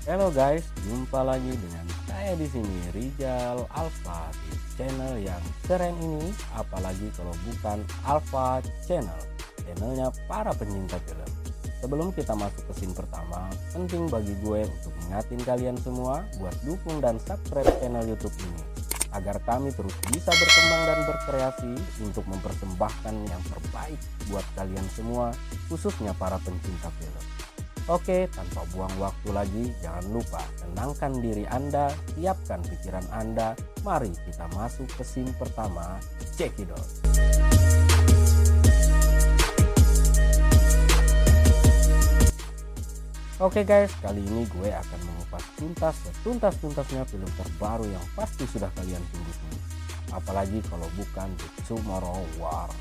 Halo guys, jumpa lagi dengan saya di sini Rizal Alfa di channel yang keren ini, apalagi kalau bukan Alfa Channel, channelnya para pencinta film. Sebelum kita masuk ke scene pertama, penting bagi gue untuk mengingatin kalian semua buat dukung dan subscribe channel YouTube ini agar kami terus bisa berkembang dan berkreasi untuk mempersembahkan yang terbaik buat kalian semua, khususnya para pencinta film. Oke, tanpa buang waktu lagi, jangan lupa tenangkan diri Anda, siapkan pikiran Anda. Mari kita masuk ke scene pertama. Check it out. Oke guys, kali ini gue akan mengupas tuntas setuntas-tuntasnya film terbaru yang pasti sudah kalian tunggu-tunggu. Apalagi kalau bukan The Tomorrow War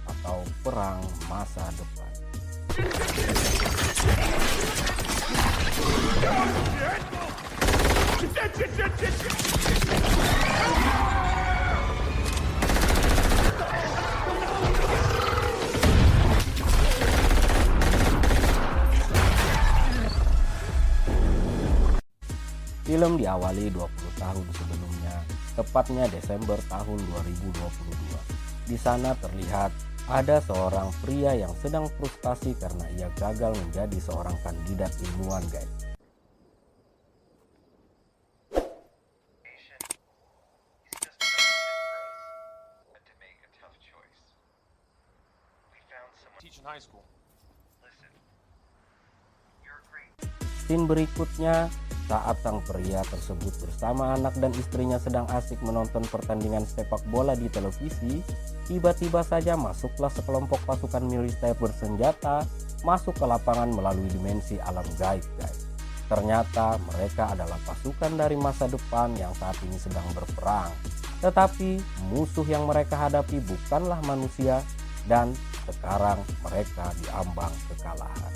atau Perang Masa Depan. Film diawali 20 tahun sebelumnya, tepatnya Desember tahun 2022. Di sana terlihat ada seorang pria yang sedang frustasi karena ia gagal menjadi seorang kandidat ilmuwan, guys. Scene berikutnya, saat sang pria tersebut bersama anak dan istrinya sedang asik menonton pertandingan sepak bola di televisi, tiba-tiba saja masuklah sekelompok pasukan militer bersenjata masuk ke lapangan melalui dimensi alam gaib, guys. Ternyata mereka adalah pasukan dari masa depan yang saat ini sedang berperang. Tetapi musuh yang mereka hadapi bukanlah manusia dan sekarang mereka diambang kekalahan.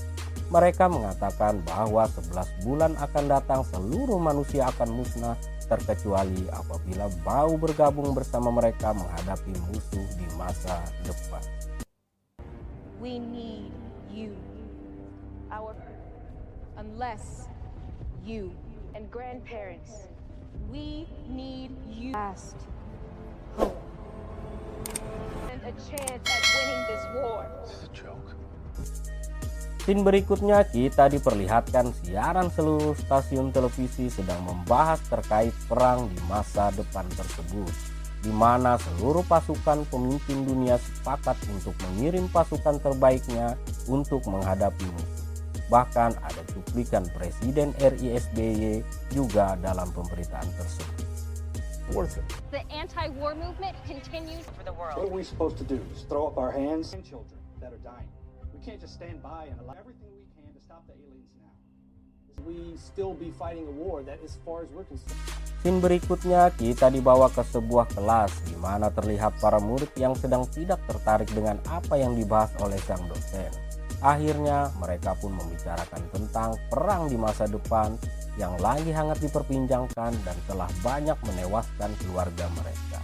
Mereka mengatakan bahwa 11 bulan akan datang seluruh manusia akan musnah terkecuali apabila mau bergabung bersama mereka menghadapi musuh di masa depan. We need you. Unless you and grandparents, we need you. Last hope and a chance at winning this war. This is a joke. Scene berikutnya kita diperlihatkan siaran seluruh stasiun televisi sedang membahas terkait perang di masa depan tersebut, di mana seluruh pasukan pemimpin dunia sepakat untuk mengirim pasukan terbaiknya untuk menghadapi musuh. Bahkan ada cuplikan Presiden RI SBY juga dalam pemberitaan tersebut. The anti-war movement continues for the world. What are we supposed to do? Just throw up our hands? Children that are dying. We can't just stand by and allow everything we can to stop the aliens now. We still be fighting a war that, as far as we're concerned. Scene berikutnya kita dibawa ke sebuah kelas di mana terlihat para murid yang sedang tidak tertarik dengan apa yang dibahas oleh sang dosen. Akhirnya mereka pun membicarakan tentang perang di masa depan yang lagi hangat diperbincangkan dan telah banyak menewaskan keluarga mereka.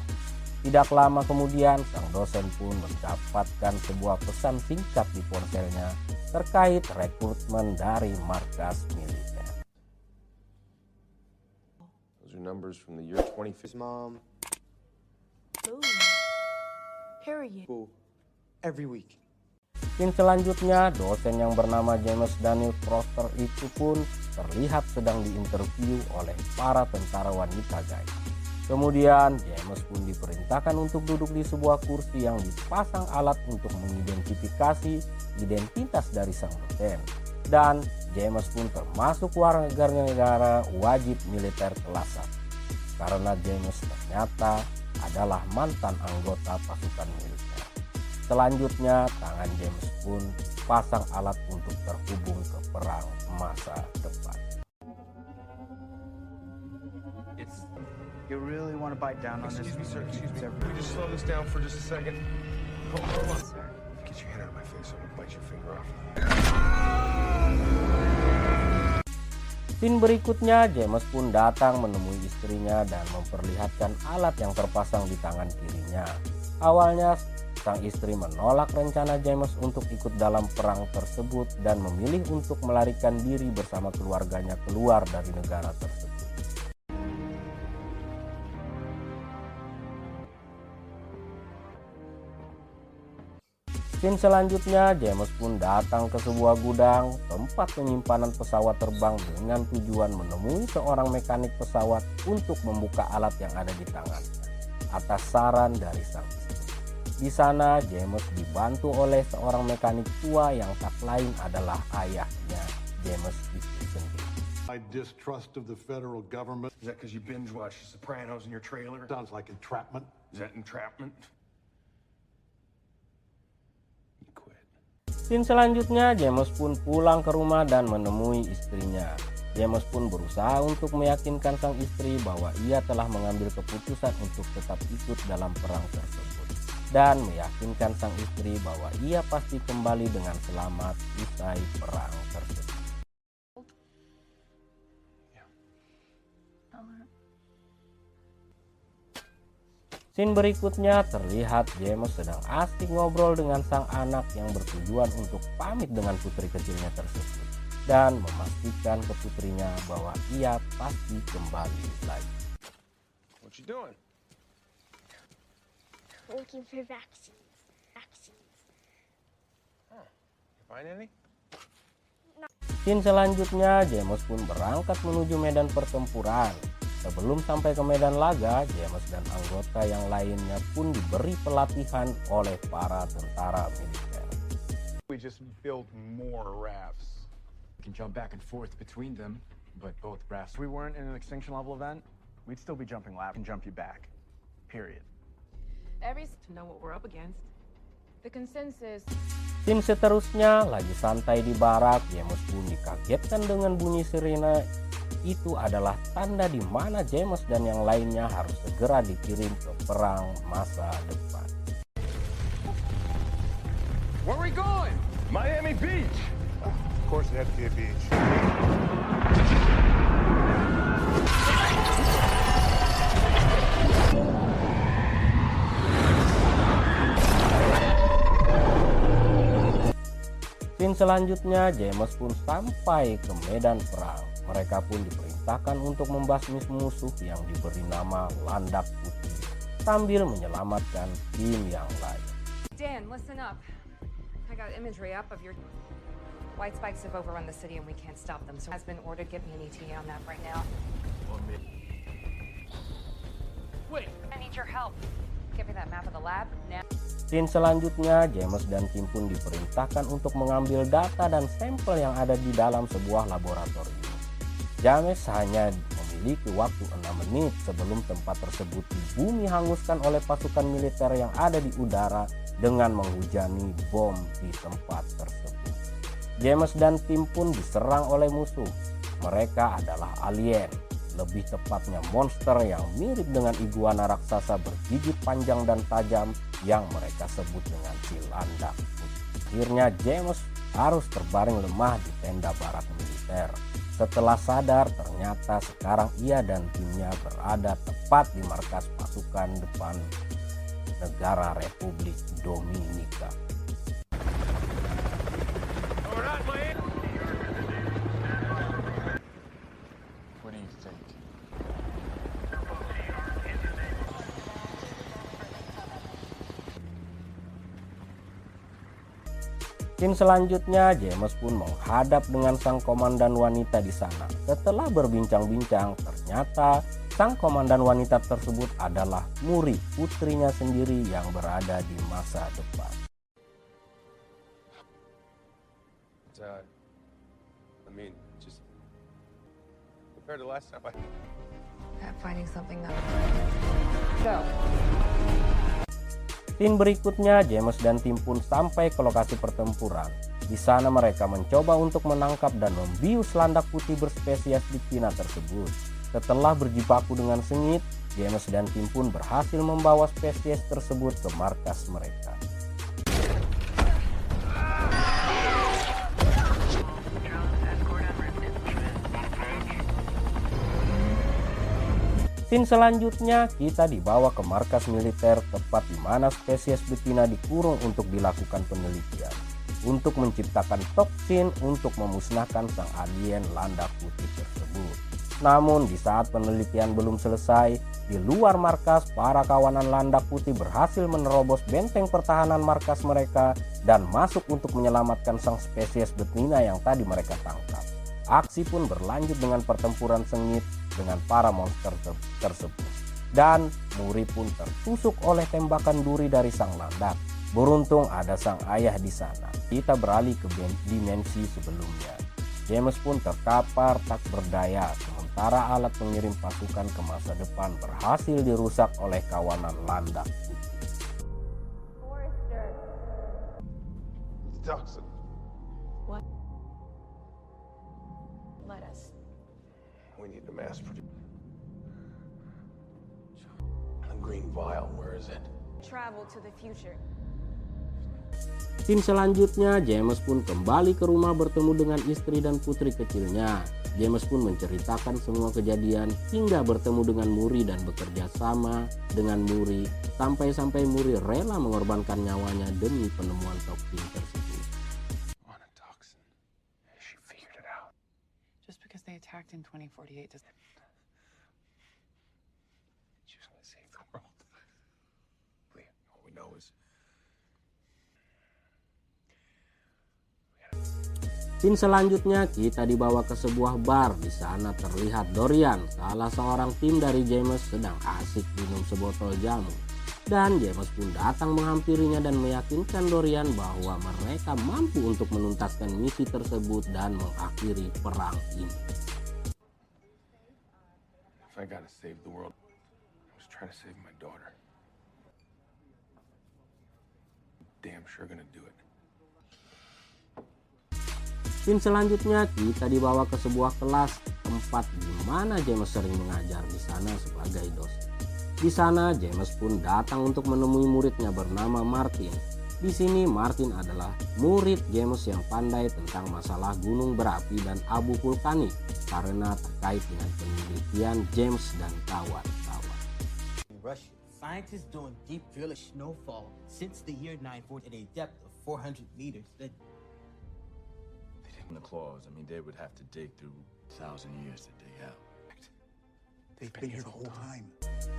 Tidak lama kemudian sang dosen pun mendapatkan sebuah pesan singkat di ponselnya terkait rekrutmen dari markas militer. Those are numbers from the year 2050. Mom, Period. every week. Scene selanjutnya, dosen yang bernama James Daniel Foster itu pun terlihat sedang diinterview oleh para tentara wanita, guys. Kemudian James pun diperintahkan untuk duduk di sebuah kursi yang dipasang alat untuk mengidentifikasi identitas dari sang dosen. Dan James pun termasuk warga negara wajib militer kelas 1 karena James ternyata adalah mantan anggota pasukan militer. Selanjutnya tangan James pun pasang alat untuk terhubung ke perang masa depan. You really want to bite down on this? Excuse me, sir. Excuse me. Can we just slow this down for just a second? Hold on. Sir. Get your hand out of my face. I'm gonna bite your finger off. Scene berikutnya, James pun datang menemui istrinya dan memperlihatkan alat yang terpasang di tangan kirinya. Awalnya sang istri menolak rencana James untuk ikut dalam perang tersebut dan memilih untuk melarikan diri bersama keluarganya keluar dari negara tersebut. Scene selanjutnya, James pun datang ke sebuah gudang tempat penyimpanan pesawat terbang dengan tujuan menemui seorang mekanik pesawat untuk membuka alat yang ada di tangannya atas saran dari sang istri. Di sana, James dibantu oleh seorang mekanik tua yang tak lain adalah ayahnya, James itu sendiri. My distrust of the federal government Is that because you binge watch The Sopranos in your trailer? sounds like entrapment. Is that entrapment? You quit. Scene selanjutnya, James pun pulang ke rumah dan menemui istrinya. James pun berusaha untuk meyakinkan sang istri bahwa ia telah mengambil keputusan untuk tetap ikut dalam perang tersebut dan meyakinkan sang istri bahwa ia pasti kembali dengan selamat usai perang tersebut. Scene berikutnya terlihat James sedang asik ngobrol dengan sang anak yang bertujuan untuk pamit dengan putri kecilnya tersebut dan memastikan ke putrinya bahwa ia pasti kembali lagi. What you doing? Looking for vaccine. You find any? Scene selanjutnya, James pun berangkat menuju medan pertempuran. Sebelum sampai ke medan laga, James dan anggota yang lainnya pun diberi pelatihan oleh para tentara militer. We just built more rafts. We can jump back and forth between them, but both rafts. If we weren't in an extinction level event, we'd still be jumping laps and jump you back. Period. Every to know what we're up against. The consensus. Scene seterusnya, lagi santai di barak, James pun dikagetkan dengan bunyi sirene. Itu adalah tanda di mana James dan yang lainnya harus segera dikirim ke perang masa depan. Where are we going? Miami Beach. Of course it had to be a beach. Scene selanjutnya, James pun sampai ke medan perang. Mereka pun diperintahkan untuk membasmi musuh yang diberi nama Landak Putih sambil menyelamatkan tim yang lain. Dan, listen up. I got imagery up of your white spikes have overrun the city and we can't stop them. So has been ordered. Get me an ETA on that right now. Wait. I need your help. Give me that map of the lab now. Scene selanjutnya, James dan tim pun diperintahkan untuk mengambil data dan sampel yang ada di dalam sebuah laboratorium. James hanya memiliki waktu 6 menit sebelum tempat tersebut dibumi hanguskan oleh pasukan militer yang ada di udara dengan menghujani bom di tempat tersebut. James dan tim pun diserang oleh musuh. Mereka adalah alien, lebih tepatnya monster yang mirip dengan iguana raksasa bergigit panjang dan tajam yang mereka sebut dengan si Landak. Akhirnya James harus terbaring lemah di tenda barak militer. Setelah sadar, ternyata sekarang ia dan timnya berada tepat di markas pasukan depan negara Republik Dominika. What do you think? Scene selanjutnya, James pun menghadap dengan sang komandan wanita di sana. Setelah berbincang-bincang, ternyata sang komandan wanita tersebut adalah Muri, putrinya sendiri yang berada di masa depan. Just compared to last time, Finding something that. Go. Scene berikutnya, James dan tim pun sampai ke lokasi pertempuran. Di sana mereka mencoba untuk menangkap dan membius Landak Putih berspesies di Cina tersebut. Setelah berjibaku dengan sengit, James dan tim pun berhasil membawa spesies tersebut ke markas mereka. Scene selanjutnya kita dibawa ke markas militer tepat di mana spesies betina dikurung untuk dilakukan penelitian untuk menciptakan toksin untuk memusnahkan sang alien landak putih tersebut. Namun di saat penelitian belum selesai, di luar markas para kawanan landak putih berhasil menerobos benteng pertahanan markas mereka dan masuk untuk menyelamatkan sang spesies betina yang tadi mereka tangkap. Aksi pun berlanjut dengan pertempuran sengit dengan para monster tersebut. Dan Muri pun tertusuk oleh tembakan duri dari sang landak. Beruntung ada sang ayah di sana. Kita beralih ke dimensi sebelumnya. James pun terkapar tak berdaya, sementara alat pengirim pasukan ke masa depan berhasil dirusak oleh kawanan landak putih. Toxin. What? Let us. We need the mass produce. The green vial, where is it? Travel to the future. Scene selanjutnya, James pun kembali ke rumah bertemu dengan istri dan putri kecilnya. James pun menceritakan semua kejadian hingga bertemu dengan Muri dan bekerja sama dengan Muri sampai-sampai Muri rela mengorbankan nyawanya demi penemuan toksin tersebut. On a toxin. She figured it out. Just because they attacked in 2048 doesn't... She was gonna save the world. All we know is Scene selanjutnya kita dibawa ke sebuah bar. Di sana terlihat Dorian, salah seorang tim dari James sedang asik minum sebotol jamu. Dan James pun datang menghampirinya dan meyakinkan Dorian bahwa mereka mampu untuk menuntaskan misi tersebut dan mengakhiri perang ini. if I gotta save the world, I was trying to save my daughter. Damn sure gonna do it. Scene selanjutnya kita dibawa ke sebuah kelas tempat di mana James sering mengajar di sana sebagai dosen. Di sana James pun datang untuk menemui muridnya bernama Martin. Di sini Martin adalah murid James yang pandai tentang masalah gunung berapi dan abu vulkanik karena terkait dengan penelitian James dan kawan-kawan. In Russia, scientists doing deep drilled snowfall since the year 940 at a depth of 400 meters. The claws, I mean, they would have to dig through 1,000 years to dig out. They've been here the whole time.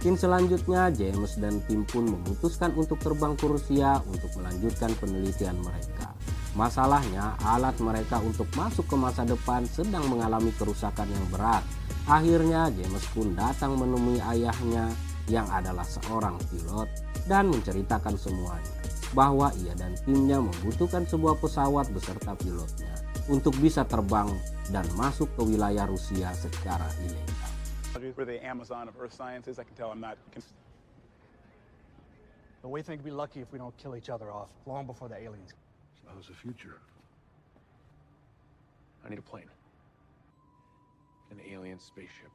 Scene selanjutnya James dan tim pun memutuskan untuk terbang ke Rusia untuk melanjutkan penelitian mereka. Masalahnya alat mereka untuk masuk ke masa depan sedang mengalami kerusakan yang berat. Akhirnya James pun datang menemui ayahnya yang adalah seorang pilot dan menceritakan semuanya, bahwa ia dan timnya membutuhkan sebuah pesawat beserta pilotnya untuk bisa terbang dan masuk ke wilayah Rusia secara ilegal. We're the Amazon of Earth sciences. I can tell I'm not. But we think we'd be lucky if we don't kill each other off long before the aliens. So how's the future? I need a plane. An alien spaceship.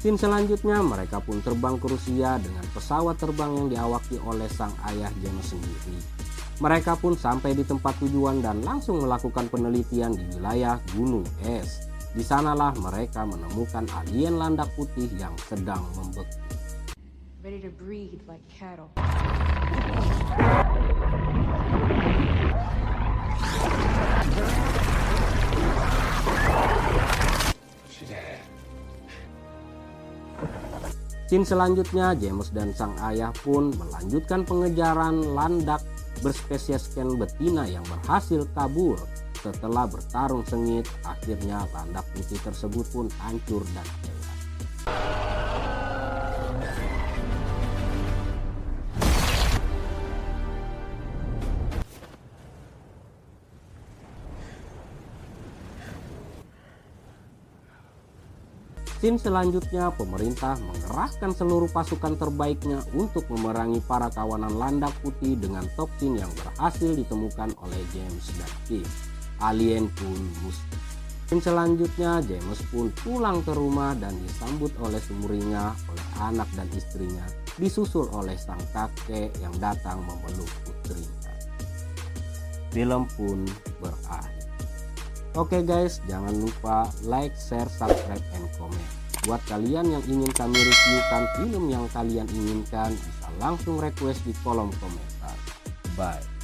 Scene selanjutnya mereka pun terbang ke Rusia dengan pesawat terbang yang diawaki oleh sang ayah James sendiri. Mereka pun sampai di tempat tujuan dan langsung melakukan penelitian di wilayah Gunung Es. Di sanalah mereka menemukan alien landak putih yang sedang membeku. Ready to breed like cattle. Scene selanjutnya James dan sang ayah pun melanjutkan pengejaran landak berspesieskan betina yang berhasil kabur. Setelah bertarung sengit, akhirnya landak putih tersebut pun hancur dan tewas. Scene selanjutnya pemerintah mengerahkan seluruh pasukan terbaiknya untuk memerangi para kawanan landak putih dengan toksin yang berhasil ditemukan oleh James dan tim. Alien pun musnah. Scene selanjutnya James pun pulang ke rumah dan disambut oleh sumurinya, oleh anak dan istrinya, disusul oleh sang kakek yang datang memeluk putrinya. Film pun berakhir. Oke guys, jangan lupa like, share, subscribe, and comment. Buat kalian yang ingin kami reviewkan film yang kalian inginkan, bisa langsung request di kolom komentar. Bye.